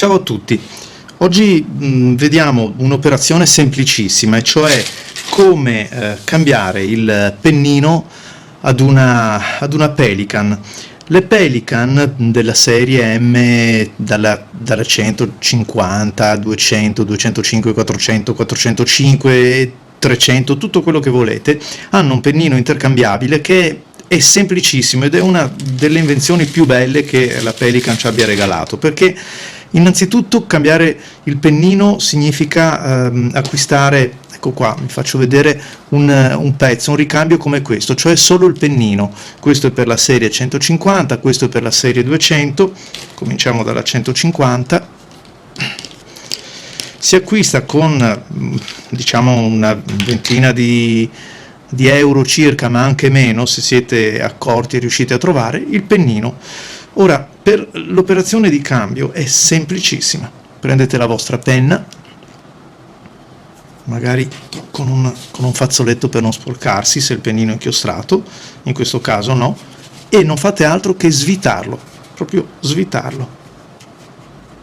Ciao a tutti, oggi vediamo un'operazione semplicissima, e cioè come cambiare il pennino ad una Pelican. Le Pelican della serie M, dalla 150, 200, 205, 400, 405, 300, tutto quello che volete, hanno un pennino intercambiabile che è semplicissimo ed è una delle invenzioni più belle che la Pelican ci abbia regalato, perché innanzitutto cambiare il pennino significa acquistare, ecco qua, vi faccio vedere un pezzo, un ricambio come questo, cioè solo il pennino. Questo è per la serie 150, questo è per la serie 200, cominciamo dalla 150. Si acquista con diciamo una ventina di euro circa, ma anche meno se siete accorti e riuscite a trovare il pennino. Ora, per l'operazione di cambio è semplicissima: prendete la vostra penna, magari con un fazzoletto per non sporcarsi se il pennino è inchiostrato, in questo caso no, e non fate altro che svitarlo, proprio svitarlo,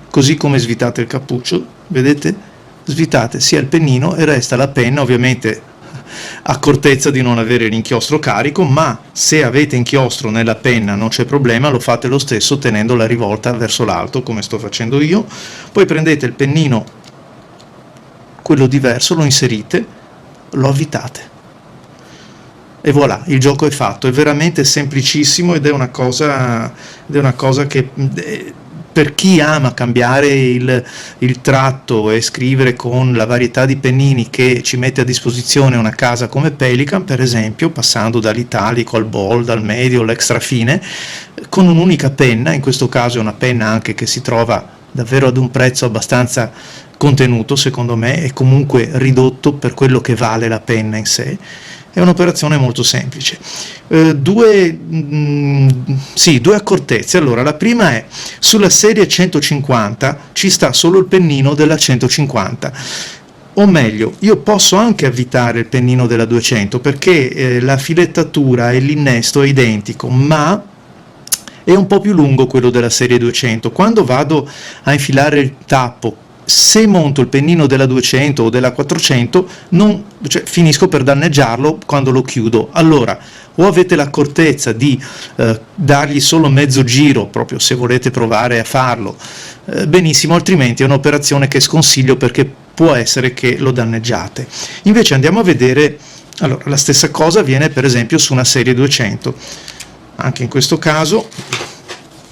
così come svitate il cappuccio, vedete? Svitate sia il pennino e resta la penna, ovviamente accortezza di non avere l'inchiostro carico, ma se avete inchiostro nella penna non c'è problema, lo fate lo stesso tenendo la rivolta verso l'alto come sto facendo io. Poi prendete il pennino, quello diverso, lo inserite, lo avvitate e voilà, il gioco è fatto. È veramente semplicissimo ed è una cosa che per chi ama cambiare il tratto e scrivere con la varietà di pennini che ci mette a disposizione una casa come Pelican, per esempio, passando dall'italico al bold, al medio, all'extra fine, con un'unica penna. In questo caso è una penna anche che si trova davvero ad un prezzo abbastanza contenuto, secondo me, e comunque ridotto per quello che vale la penna in sé. È un'operazione molto semplice. Due accortezze. Allora, la prima è: sulla serie 150 ci sta solo il pennino della 150, o meglio, io posso anche avvitare il pennino della 200 perché la filettatura e l'innesto è identico, ma è un po' più lungo quello della serie 200. Quando vado a infilare il tappo, se monto il pennino della 200 o della 400, finisco per danneggiarlo quando lo chiudo. Allora, o avete l'accortezza di dargli solo mezzo giro, proprio se volete provare a farlo, benissimo, altrimenti è un'operazione che sconsiglio perché può essere che lo danneggiate. Invece andiamo a vedere. Allora, la stessa cosa avviene per esempio su una serie 200. Anche in questo caso,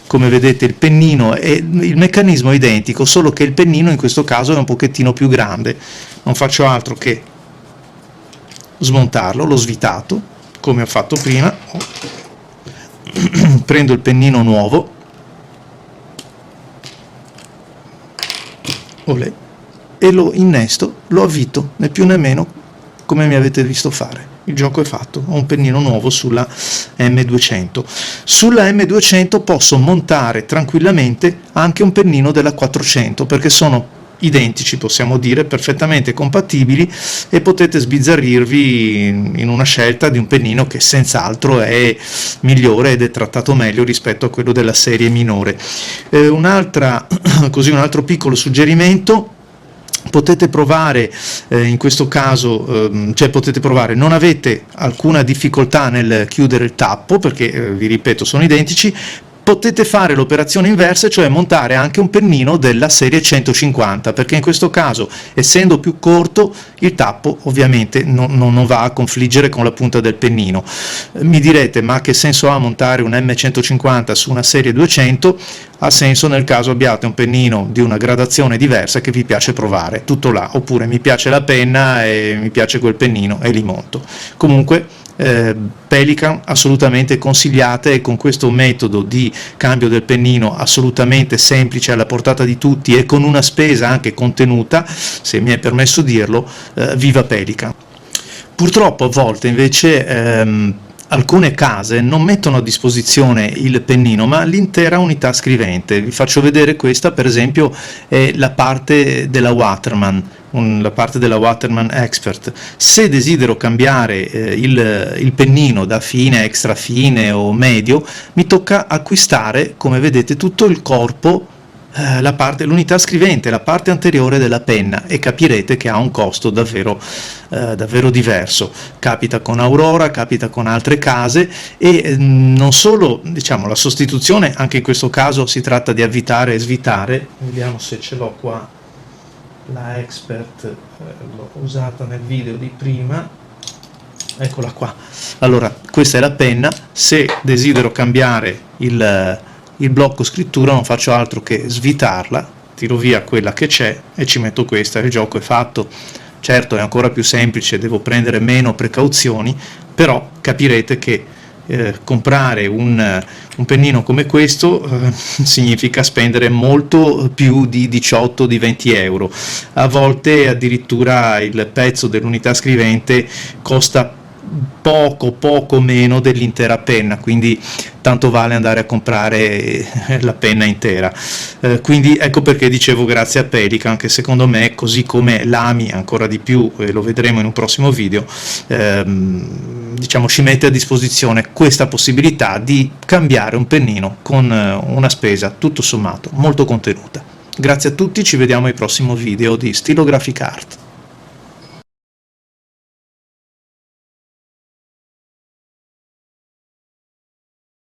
come vedete, il pennino e il meccanismo è identico, solo che il pennino in questo caso è un pochettino più grande. Non faccio altro che smontarlo, l'ho svitato come ho fatto prima. Prendo il pennino nuovo, olè, e lo innesto, lo avvito, né più né meno, come mi avete visto fare. Il gioco è fatto. Ho un pennino nuovo sulla M200. Sulla M200 posso montare tranquillamente anche un pennino della 400, perché sono identici, possiamo dire, perfettamente compatibili, e potete sbizzarrirvi in una scelta di un pennino che senz'altro è migliore ed è trattato meglio rispetto a quello della serie minore. Un altro piccolo suggerimento: potete provare in questo caso, non avete alcuna difficoltà nel chiudere il tappo perché, vi ripeto, sono identici. Potete fare l'operazione inversa, cioè montare anche un pennino della serie 150, perché in questo caso, essendo più corto, il tappo ovviamente non va a confliggere con la punta del pennino. Mi direte: ma che senso ha montare un M150 su una serie 200? Ha senso nel caso abbiate un pennino di una gradazione diversa che vi piace provare, tutto là. Oppure mi piace la penna e mi piace quel pennino e li monto. Comunque Pelican assolutamente consigliate, e con questo metodo di cambio del pennino assolutamente semplice, alla portata di tutti e con una spesa anche contenuta, se mi è permesso dirlo, viva Pelican. Purtroppo a volte invece alcune case non mettono a disposizione il pennino, ma l'intera unità scrivente. Vi faccio vedere questa, per esempio, è la parte della Waterman, la parte della Waterman Expert. Se desidero cambiare il pennino da fine, extra fine o medio, mi tocca acquistare, come vedete, tutto il corpo l'unità scrivente, la parte anteriore della penna, e capirete che ha un costo davvero diverso. Capita con Aurora, capita con altre case, e non solo, diciamo, la sostituzione, anche in questo caso si tratta di avvitare e svitare. Vediamo se ce l'ho qua, la Expert, l'ho usata nel video di prima, eccola qua. Allora, questa è la penna. Se desidero cambiare il blocco scrittura non faccio altro che svitarla, tiro via quella che c'è e ci metto questa, il gioco è fatto. Certo, è ancora più semplice, devo prendere meno precauzioni, però capirete che comprare un pennino come questo significa spendere molto più di 18, di 20 euro. A volte addirittura il pezzo dell'unità scrivente costa poco meno dell'intera penna, quindi tanto vale andare a comprare la penna intera. Quindi ecco perché dicevo grazie a Pelikan, che secondo me, così come l'Ami ancora di più, e lo vedremo in un prossimo video, diciamo, ci mette a disposizione questa possibilità di cambiare un pennino con una spesa tutto sommato molto contenuta. Grazie a tutti, ci vediamo ai prossimi video di Stylographic Art.